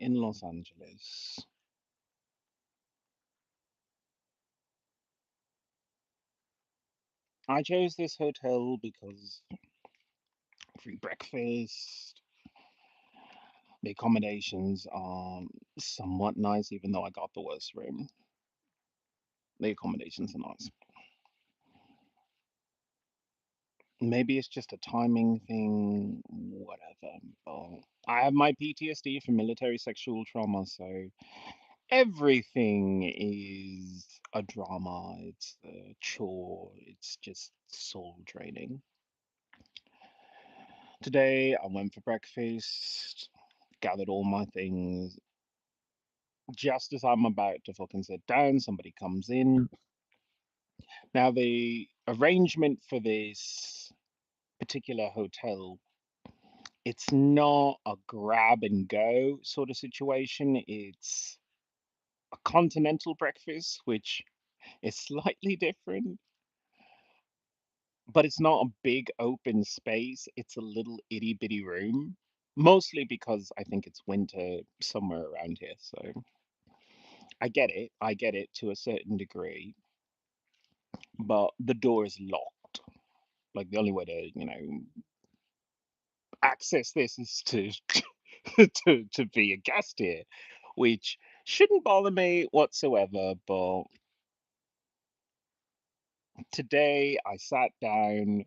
in Los Angeles. I chose this hotel because free breakfast, the accommodations are somewhat nice, even though I got the worst room. The accommodations are nice. Maybe it's just a timing thing, whatever. But I have my PTSD from military sexual trauma, so everything is a drama. It's a chore. It's just soul draining. Today, I went for breakfast, gathered all my things. Just as I'm about to fucking sit down, somebody comes in. Now, the arrangement for this particular hotel, it's not a grab and go sort of situation. It's a continental breakfast, which is slightly different, but it's not a big open space. It's a little itty bitty room, mostly because I think it's winter somewhere around here. So I get it. I get it to a certain degree, but the door is locked. Like the only way to, access this is to to be a guest here, which shouldn't bother me whatsoever. But today I sat down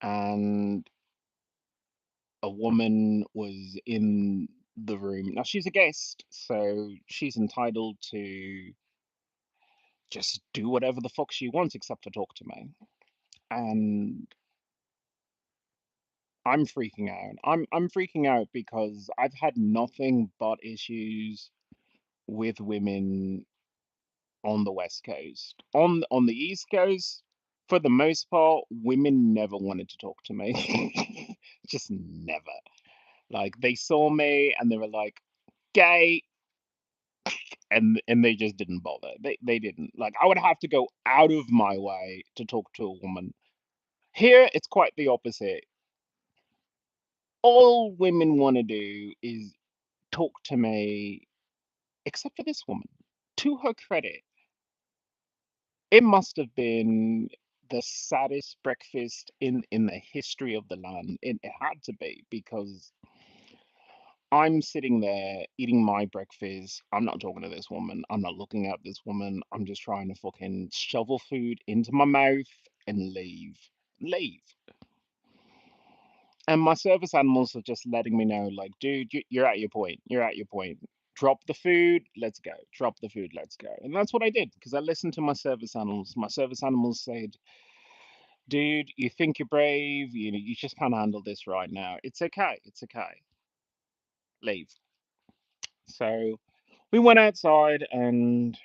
and a woman was in the room. Now she's a guest, so she's entitled to just do whatever the fuck she wants except for talk to me. And I'm freaking out. I'm freaking out because I've had nothing but issues with women on the West Coast. On the East Coast, for the most part, women never wanted to talk to me. Just never. Like they saw me and they were like, gay, and they just didn't bother. They didn't. Like I would have to go out of my way to talk to a woman. Here it's quite the opposite. All women want to do is talk to me, except for this woman. To her credit, it must have been the saddest breakfast in the history of the land. It had to be because I'm sitting there eating my breakfast. I'm not talking to this woman. I'm not looking at this woman. I'm just trying to fucking shovel food into my mouth and leave. Leave. And my service animals are just letting me know, like, dude, you're at your point. You're at your point. Drop the food, let's go. Drop the food, let's go. And that's what I did because I listened to my service animals. My service animals said, dude, you think you're brave. You just can't handle this right now. It's okay. It's okay. Leave. So we went outside and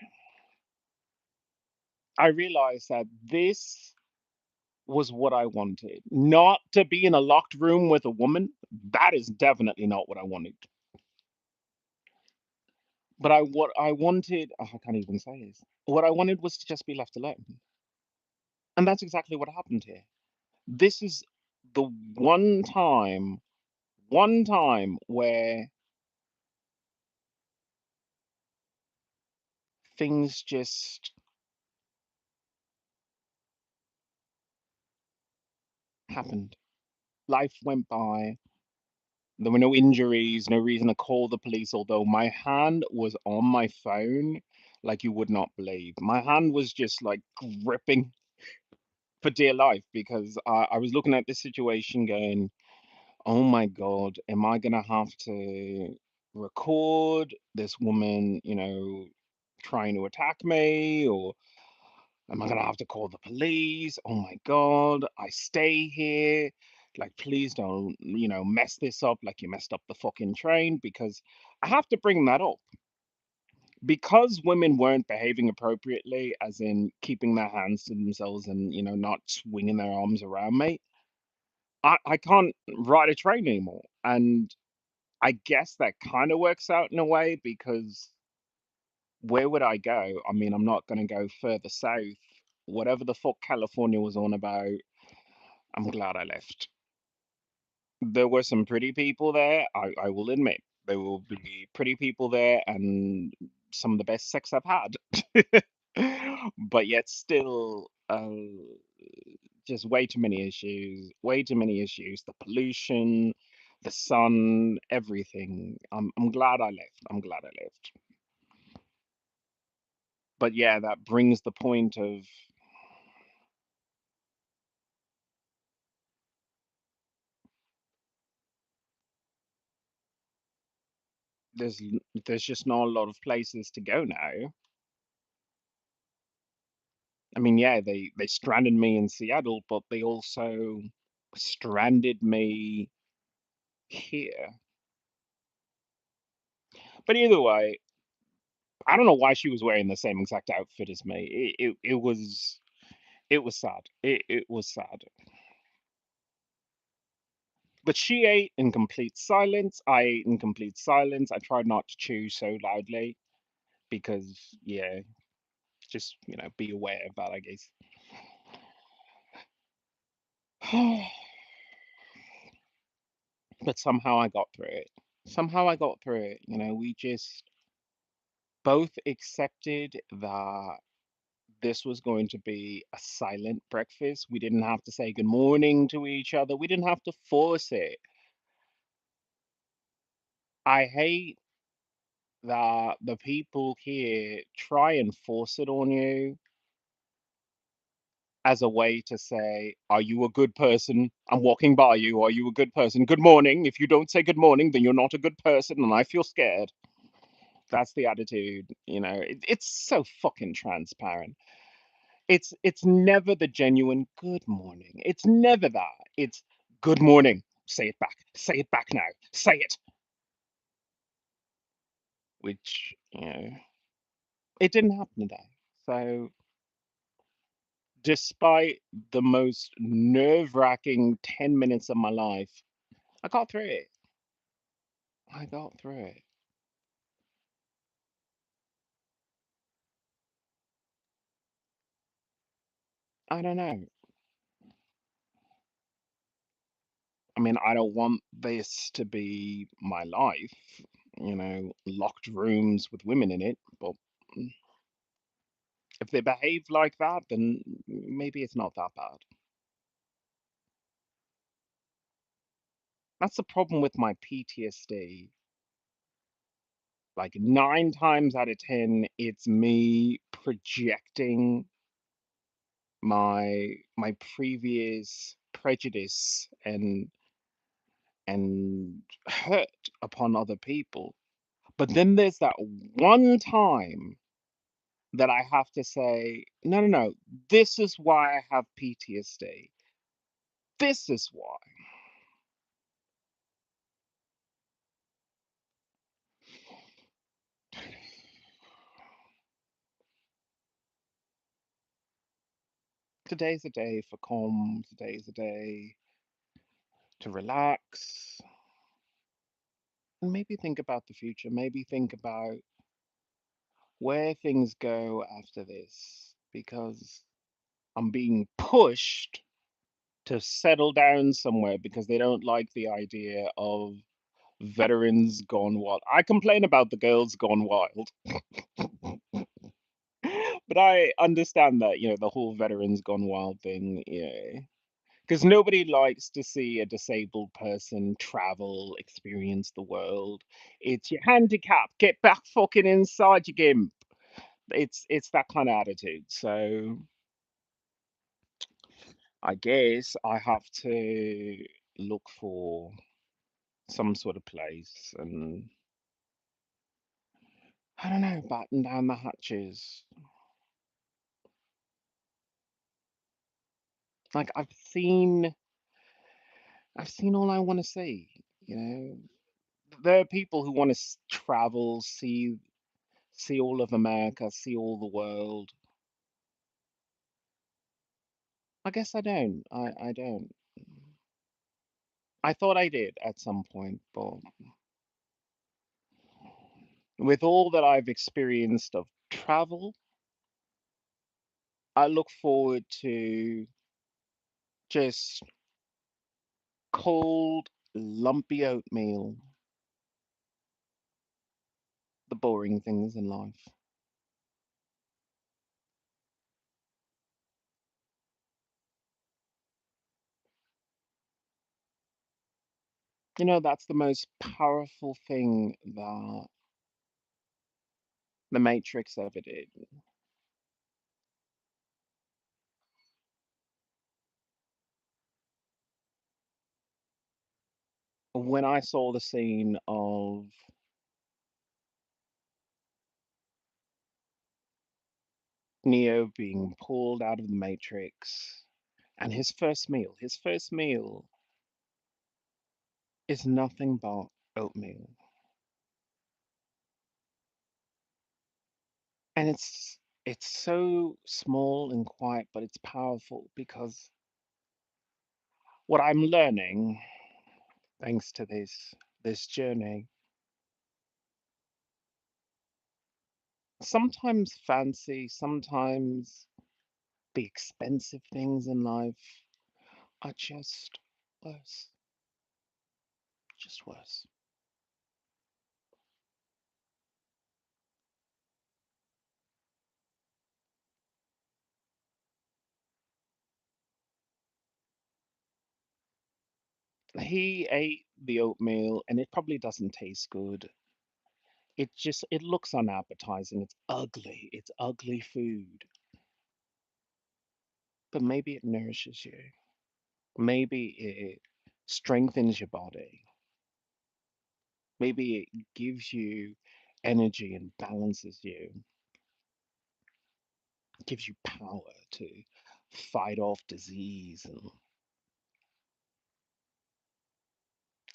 I realized that this was what I wanted. Not to be in a locked room with a woman. That is definitely not what I wanted. But what I wanted, oh, I can't even say this. What I wanted was to just be left alone. And that's exactly what happened here. This is the one time where things just happened. Life went by. There were no injuries, no reason to call the police, although my hand was on my phone like you would not believe. My hand was just like gripping for dear life because I was looking at this situation going, oh my God, am I gonna have to record this woman, trying to attack me, or am I gonna have to call the police? Oh my God, I stay here. Like, please don't, mess this up like you messed up the fucking train, because I have to bring that up. Because women weren't behaving appropriately, as in keeping their hands to themselves and, not swinging their arms around me, I can't ride a train anymore. And I guess that kind of works out in a way because where would I go? I mean, I'm not going to go further south. Whatever the fuck California was on about, I'm glad I left. There were some pretty people there, I will admit. There will be pretty people there and some of the best sex I've had. But yet still, just way too many issues, way too many issues. The pollution, the sun, everything. I'm glad I left. I'm glad I left. But yeah, that brings the point of there's just not a lot of places to go now. I mean, yeah, they stranded me in Seattle, but they also stranded me here. But either way, I don't know why she was wearing the same exact outfit as me. It was sad. It was sad. But she ate in complete silence. I ate in complete silence. I tried not to chew so loudly because, yeah, just, be aware of that, I guess. But somehow I got through it. Somehow I got through it. We just both accepted that this was going to be a silent breakfast. We didn't have to say good morning to each other. We didn't have to force it. I hate that the people here try and force it on you as a way to say, are you a good person? I'm walking by you. Are you a good person? Good morning. If you don't say good morning, then you're not a good person, and I feel scared. That's the attitude. It's so fucking transparent. It's never the genuine good morning. It's never that. It's good morning. Say it back. Say it back now. Say it. Which, it didn't happen today. So despite the most nerve-wracking 10 minutes of my life, I got through it. I got through it. I don't know. I mean, I don't want this to be my life, locked rooms with women in it, but mm, if they behave like that, then maybe it's not that bad. That's the problem with my PTSD. Like 9 times out of 10, it's me projecting my previous prejudice and hurt upon other people. But then there's that one time that I have to say, no, no, no, this is why I have PTSD. This is why. Today's a day for calm. Today's a day to relax and maybe think about the future. Maybe think about where things go after this because I'm being pushed to settle down somewhere because they don't like the idea of veterans gone wild. I complain about the girls gone wild, but I understand that, the whole veterans gone wild thing, yeah. Because nobody likes to see a disabled person travel, experience the world. It's your handicap. Get back fucking inside, you gimp. It's that kind of attitude. So I guess I have to look for some sort of place and I don't know, batten down the hatches. Like I've seen all I want to see. You know, there are people who want to travel, see all of America, see all the world. I guess I don't. I don't. I thought I did at some point, but with all that I've experienced of travel, I look forward to just cold, lumpy oatmeal the boring things in life. That's the most powerful thing that the Matrix ever did. When I saw the scene of Neo being pulled out of the Matrix and his first meal is nothing but oatmeal. And it's so small and quiet, but it's powerful because what I'm learning thanks to this journey, sometimes fancy, sometimes the expensive things in life are just worse, just worse. He ate the oatmeal and it probably doesn't taste good. It looks unappetizing. It's ugly food. But maybe it nourishes you. Maybe it strengthens your body. Maybe it gives you energy and balances you, gives you power to fight off disease and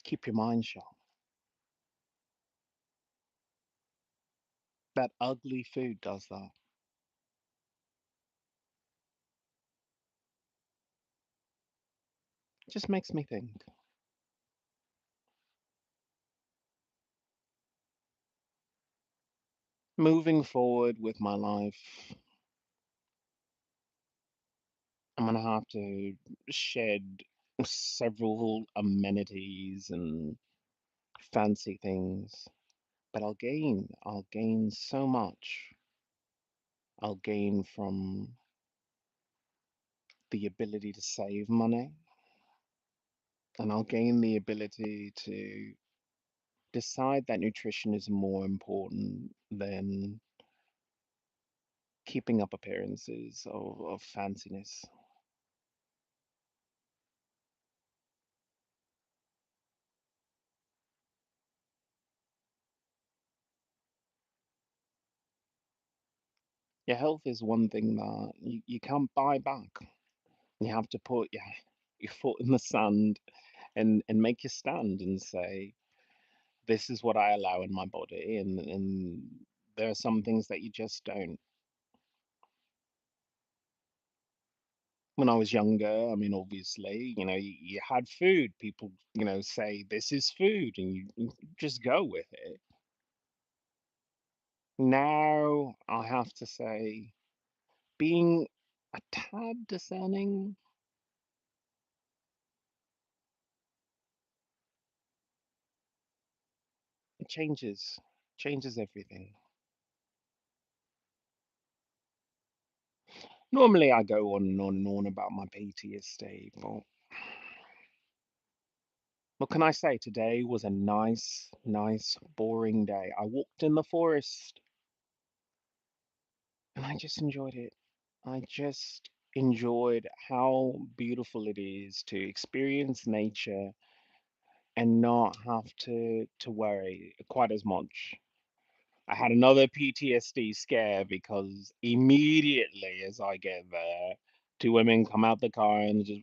keep your mind sharp. That ugly food does that. Just makes me think. Moving forward with my life, I'm gonna have to shed several amenities and fancy things, but I'll gain so much. I'll gain from the ability to save money, and I'll gain the ability to decide that nutrition is more important than keeping up appearances of fanciness. Your health is one thing that you can't buy back. You have to put your foot in the sand and make your stand and say, this is what I allow in my body, and there are some things that you just don't. When I was younger, I mean, obviously, you had food. People, say this is food, and you just go with it. Now, I have to say, being a tad discerning, it changes everything. Normally, I go on and on and on about my PTSD, but what can I say? Today was a nice, nice, boring day. I walked in the forest and I just enjoyed it. I just enjoyed how beautiful it is to experience nature and not have to worry quite as much. I had another PTSD scare because immediately as I get there, two women come out the car and just,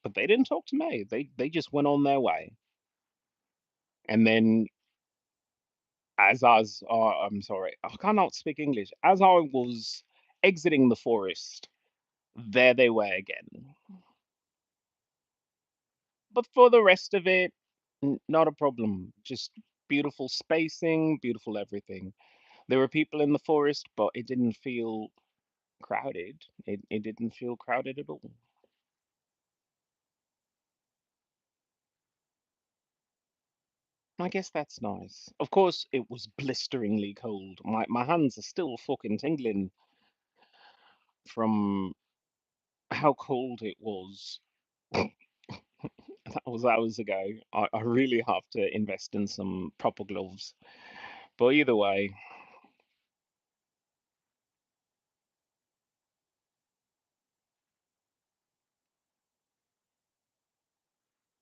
but they didn't talk to me. They just went on their way. And then I'm sorry, I cannot speak English. As I was exiting the forest, there they were again. But for the rest of it, not a problem. Just beautiful spacing, beautiful everything. There were people in the forest, but it didn't feel crowded. It didn't feel crowded at all. I guess that's nice. Of course, it was blisteringly cold. My hands are still fucking tingling from how cold it was. That was hours ago. I really have to invest in some proper gloves. But either way,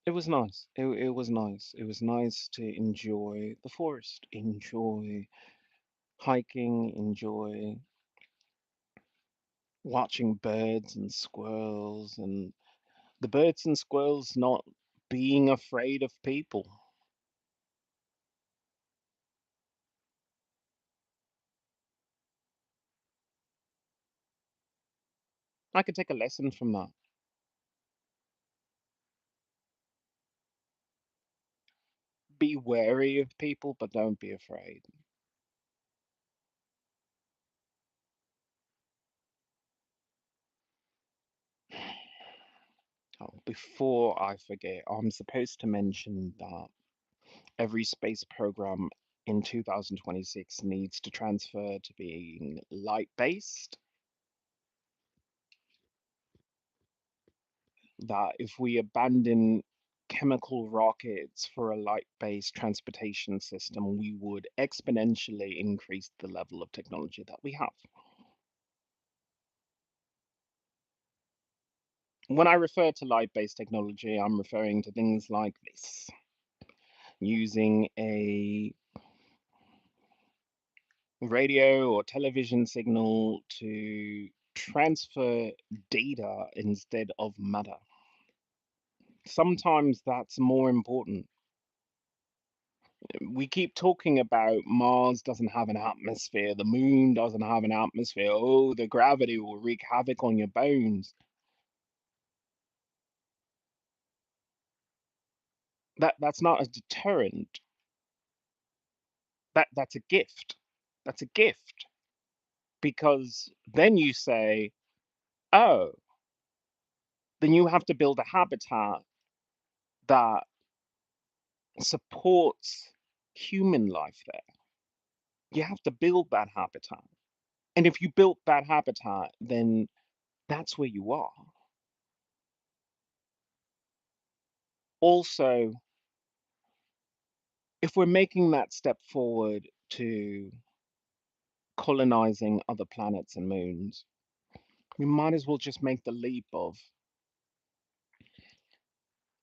it was nice. It was nice. It was nice to enjoy the forest, enjoy hiking, enjoy watching birds and squirrels, and the birds and squirrels not being afraid of people. I could take a lesson from that. Be wary of people, but don't be afraid. Oh, before I forget, I'm supposed to mention that every space program in 2026 needs to transfer to being light based. That if we abandon chemical rockets for a light based transportation system, we would exponentially increase the level of technology that we have. When I refer to light based technology, I'm referring to things like this: using a radio or television signal to transfer data instead of matter. Sometimes that's more important. We keep talking about Mars doesn't have an atmosphere, the moon doesn't have an atmosphere. Oh, the gravity will wreak havoc on your bones. That's not a deterrent. That's a gift. That's a gift because then you say, oh, then you have to build a habitat that supports human life there. You have to build that habitat. And if you built that habitat, then that's where you are. Also, if we're making that step forward to colonizing other planets and moons, we might as well just make the leap of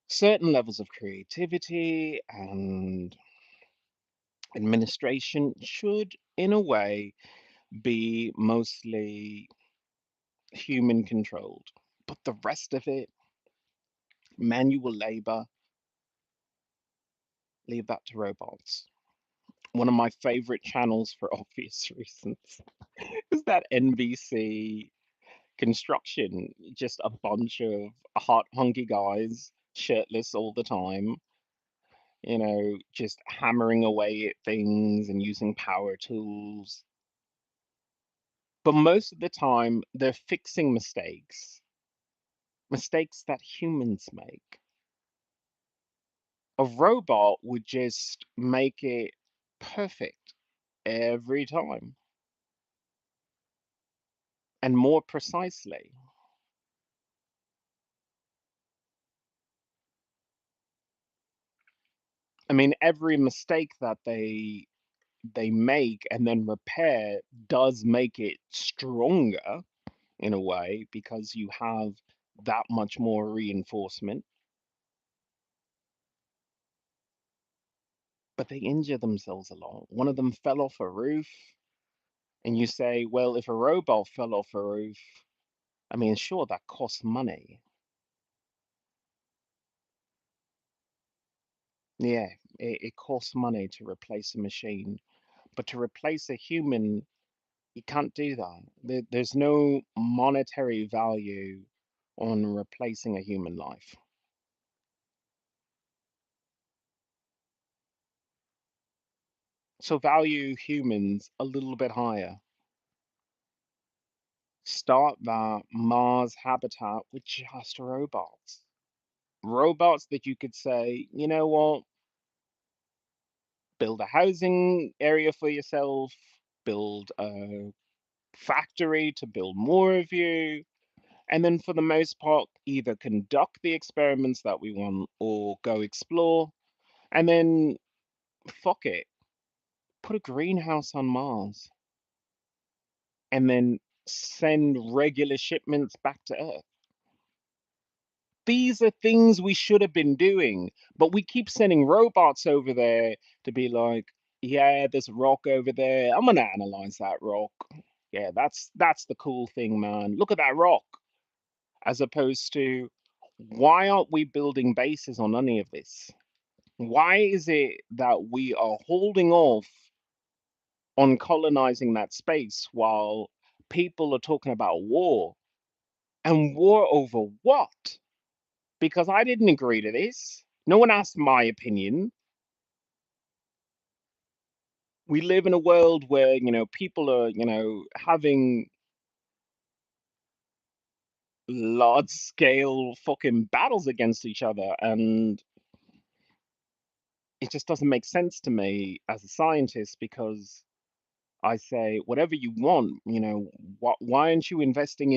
certain levels of creativity and administration should, in a way, be mostly human controlled. But the rest of it, manual labor, leave that to robots. One of my favorite channels for obvious reasons is that NBC construction, just a bunch of hot, hunky guys, shirtless all the time, just hammering away at things and using power tools. But most of the time, they're fixing mistakes that humans make. A robot would just make it perfect every time and more precisely. I mean, every mistake that they make and then repair does make it stronger in a way because you have that much more reinforcement, but they injure themselves a lot. One of them fell off a roof, and you say, well, if a robot fell off a roof, I mean, sure, that costs money. Yeah, it costs money to replace a machine, but to replace a human, you can't do that. There's no monetary value on replacing a human life. So value humans a little bit higher. Start that Mars habitat with just robots. Robots that you could say, you know what? build a housing area for yourself, build a factory to build more of you, and then for the most part, either conduct the experiments that we want or go explore, and then fuck it, put a greenhouse on Mars, and then send regular shipments back to Earth. These are things we should have been doing, but we keep sending robots over there to be like, yeah, there's a rock over there. I'm gonna analyze that rock. Yeah, that's the cool thing, man. Look at that rock. As opposed to, why aren't we building bases on any of this? Why is it that we are holding off on colonizing that space while people are talking about war? And war over what? Because I didn't agree to this. No one asked my opinion. We live in a world where, people are, having large scale fucking battles against each other. And it just doesn't make sense to me as a scientist because I say, whatever you want, why aren't you investing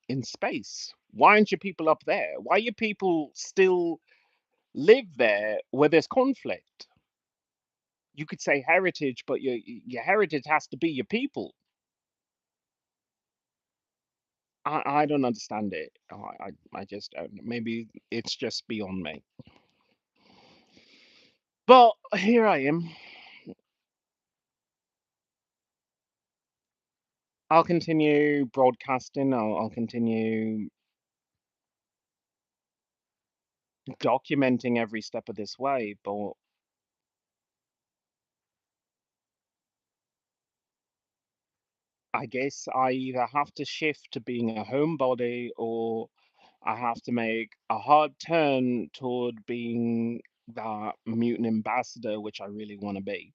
in space? Why aren't your people up there? Why your people still live there where there's conflict? You could say heritage, but your heritage has to be your people. I don't understand it. I just don't. Maybe it's just beyond me. But here I am. I'll continue broadcasting. I'll continue documenting every step of this way. But I guess I either have to shift to being a homebody or I have to make a hard turn toward being the mutant ambassador, which I really want to be.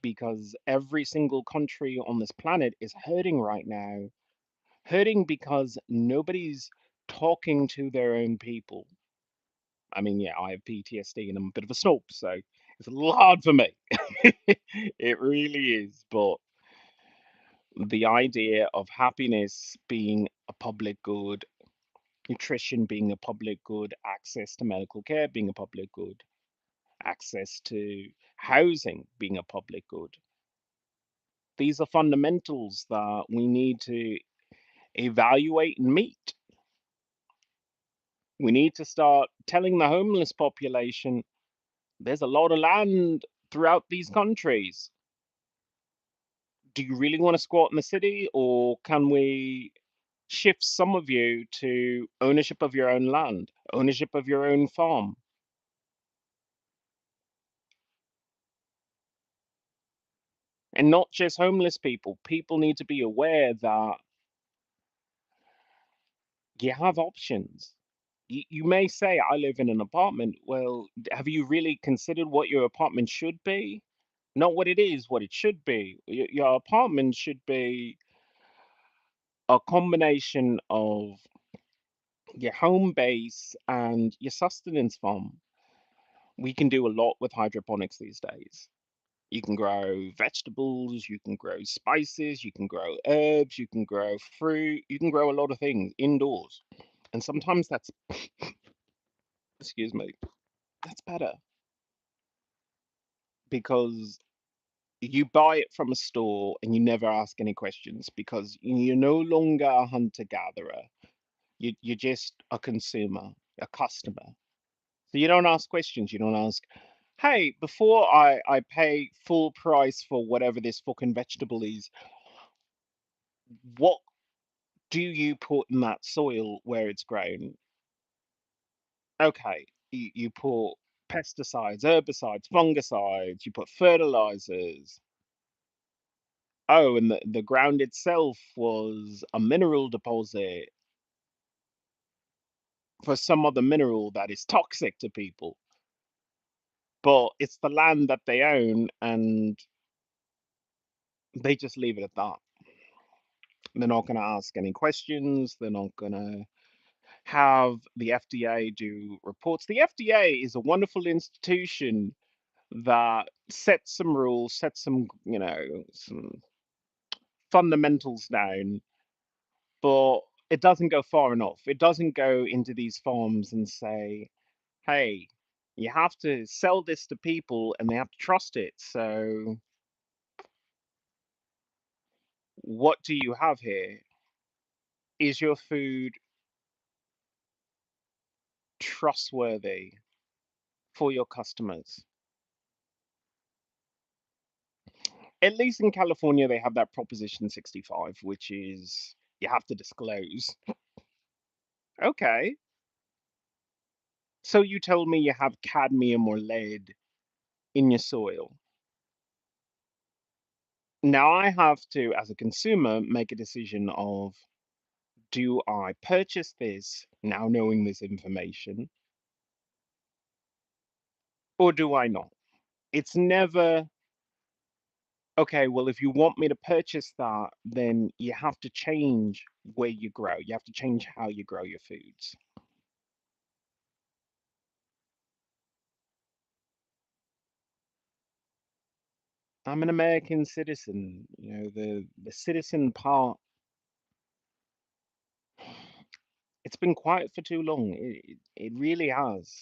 Because every single country on this planet is hurting right now. Hurting because nobody's talking to their own people. I mean, yeah, I have PTSD and I'm a bit of a snob, so it's a little hard for me. It really is. But the idea of happiness being a public good, nutrition being a public good, access to medical care being a public good, access to housing being a public good. These are fundamentals that we need to evaluate and meet. We need to start telling the homeless population there's a lot of land throughout these countries. Do you really want to squat in the city, or can we shift some of you to ownership of your own land, ownership of your own farm? And not just homeless people. People need to be aware that you have options. You may say, I live in an apartment. Well, have you really considered what your apartment should be? Not what it is, what it should be. Your apartment should be a combination of your home base and your sustenance farm. We can do a lot with hydroponics these days. You can grow vegetables, you can grow spices, you can grow herbs, you can grow fruit, you can grow a lot of things indoors. And sometimes that's, excuse me, that's better because you buy it from a store and you never ask any questions because you're no longer a hunter gatherer. You're just a consumer, a customer. So you don't ask questions. You don't ask, hey, before I pay full price for whatever this fucking vegetable is, what do you put in that soil where it's grown? Okay, you put pesticides, herbicides, fungicides, you put fertilizers. Oh, and the ground itself was a mineral deposit for some other mineral that is toxic to people. But it's the land that they own and they just leave it at that. They're not going to ask any questions. They're not going to have the FDA do reports. The FDA is a wonderful institution, that sets some rules, sets some, some fundamentals down, but it doesn't go far enough. It doesn't go into these farms and say, hey, you have to sell this to people and they have to trust it. So, what do you have here? Is your food trustworthy for your customers? At least in California, they have that Proposition 65, which is you have to disclose. Okay. So you told me you have cadmium or lead in your soil. Now I have to, as a consumer, make a decision of, do I purchase this now knowing this information, or do I not? It's never, okay, well, if you want me to purchase that, then you have to change where you grow. You have to change how you grow your foods. I'm an American citizen. The citizen part, it's been quiet for too long. It really has.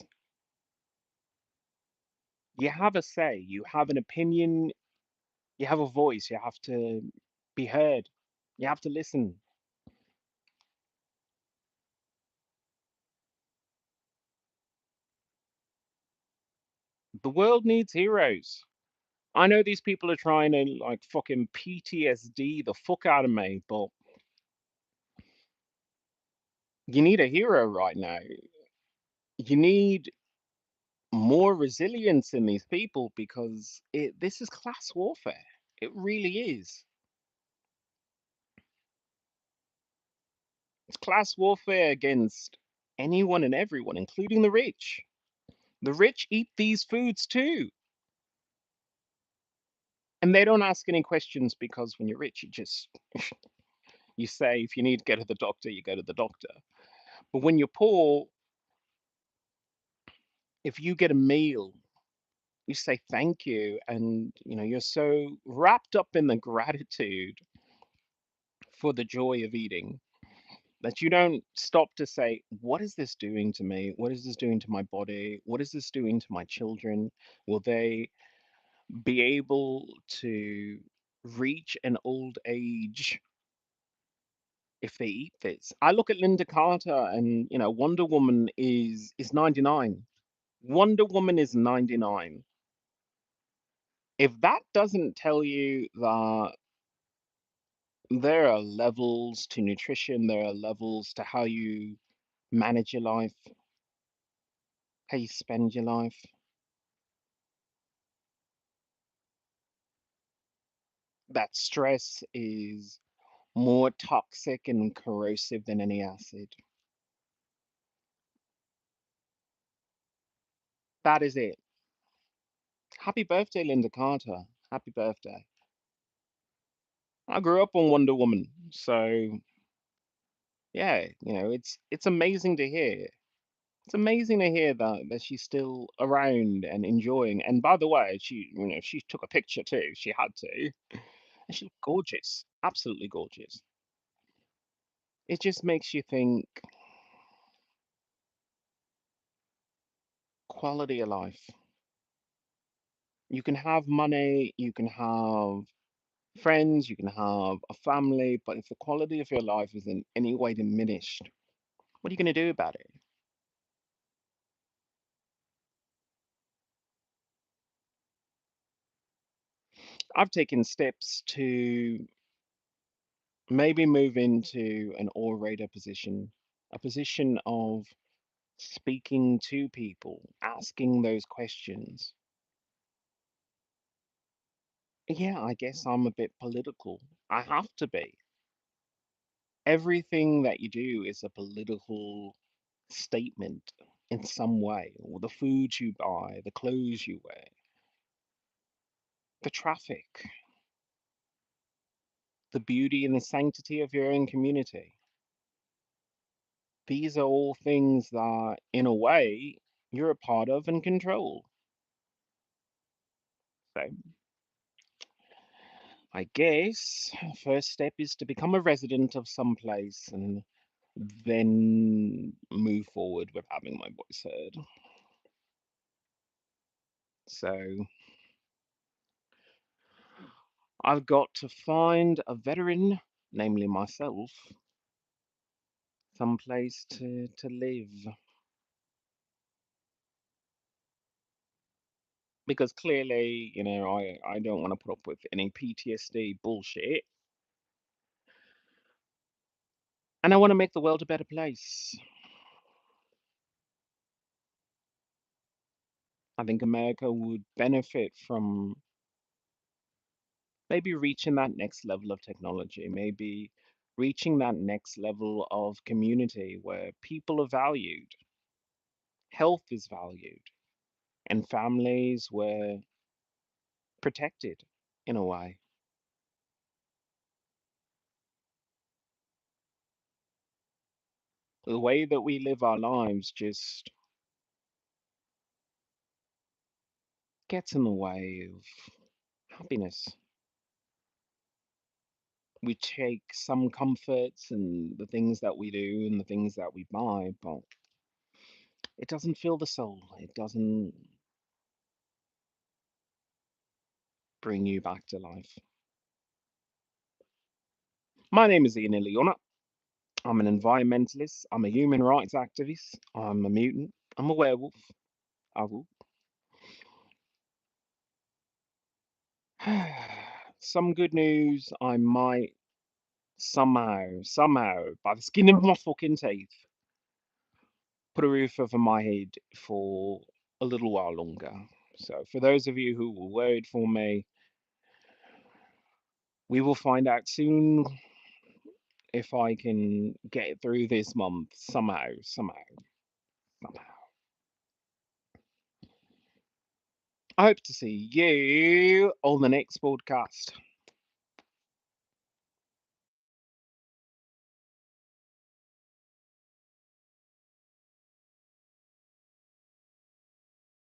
You have a say, you have an opinion, you have a voice, you have to be heard, you have to listen. The world needs heroes. I know these people are trying to like fucking PTSD the fuck out of me, but you need a hero right now. You need more resilience in these people because this is class warfare. It really is. It's class warfare against anyone and everyone, including the rich. The rich eat these foods too. And they don't ask any questions because when you're rich, you say if you need to go to the doctor, you go to the doctor. But when you're poor, if you get a meal, you say thank you, and you're so wrapped up in the gratitude for the joy of eating that you don't stop to say, what is this doing to me? What is this doing to my body? What is this doing to my children? Will they be able to reach an old age if they eat this? I look at Linda Carter, and Wonder Woman is 99. Wonder Woman is 99. If that doesn't tell you that there are levels to nutrition, there are levels to how you manage your life, how you spend your life, that stress is more toxic and corrosive than any acid. That is it. Happy birthday, Linda Carter. Happy birthday. I grew up on Wonder Woman, so yeah, it's amazing to hear. It's amazing to hear that she's still around and enjoying. And by the way, she took a picture too. She had to, and she looked gorgeous, absolutely gorgeous. It just makes you think quality of life. You can have money, you can have friends, you can have a family, but if the quality of your life is in any way diminished, what are you going to do about it? I've taken steps to maybe move into an orator position, a position of speaking to people, asking those questions. Yeah, I guess I'm a bit political. I have to be. Everything that you do is a political statement in some way. Or the food you buy, the clothes you wear, the traffic, the beauty and the sanctity of your own community. These are all things that, in a way, you're a part of and control. So I guess first step is to become a resident of some place and then move forward with having my voice heard. So I've got to find a veteran, namely myself, some place to live. Because clearly, I don't want to put up with any PTSD bullshit. And I want to make the world a better place. I think America would benefit from maybe reaching that next level of technology, maybe reaching that next level of community where people are valued, health is valued, and families were protected in a way. The way that we live our lives just gets in the way of happiness. We take some comforts in the things that we do and the things that we buy, but it doesn't fill the soul. It doesn't bring you back to life. My name is Ian Iliona. I'm an environmentalist. I'm a human rights activist. I'm a mutant. I'm a werewolf. I will. Some good news. I might somehow, by the skin of my fucking teeth, put a roof over my head for a little while longer. So, for those of you who were worried for me, we will find out soon if I can get it through this month somehow. I hope to see you on the next podcast.